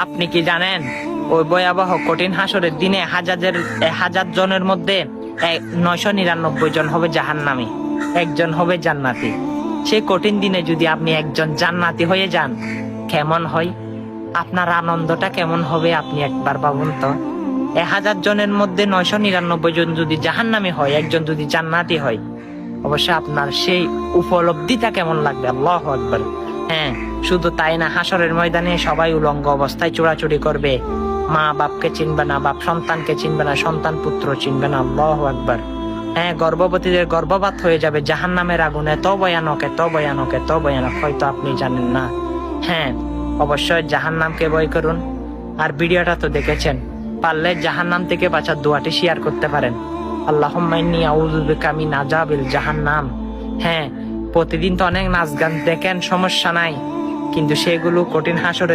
আপনি কি জানেন ওই ভয়াবহ কঠিন হাসরের দিনে হাজার জনের মধ্যে 999 জন হবে জাহান্নামী, একজন হবে জান্নাতি। সেই কঠিন দিনে যদি আপনি একজন জান্নাতি হয়ে যান কেমন হয়? আপনার আনন্দটা কেমন হবে আপনি একবার ভাবুন তো। 1000 জনের মধ্যে 999 জন যদি জাহান্নামী হয়, একজন যদি জান্নাতি হয়, অবশ্যই আপনার সেই উপলব্ধিটা কেমন লাগবে। আল্লাহু আকবার। হ্যাঁ, শুধু তাই না, হাসরের ময়দানে সবাই উলঙ্গ অবস্থায় চোরাচুরি করবে। মা বাপকে চিনবে না, বাপ সন্তানকে চিনবে না, সন্তান পুত্র চিনবে না। আল্লাহু আকবার। হ্যাঁ, গর্ভবতীদের গর্ভপাত হয়ে যাবে জাহান্নামের আগুনে। এত ভয়ানক, এত ভয়ানক, এত ভয়ানক, হয়তো আপনি জানেন না। হ্যাঁ, অবশ্যই জাহান্নামকে ভয় করুন। আর ভিডিওটা তো দেখেছেন, পারলে জাহান্নাম থেকে বাঁচার দোয়াটি শেয়ার করতে পারেন। আল্লাহুম্মা ইন্নী আউযু বিকা মিন আযাবিল জাহান্নাম। হ্যাঁ, প্রতিদিন তো অনেক নাচ গান দেখেন, সমস্যা নাই, কিন্তু সেগুলো কঠিন হাসরে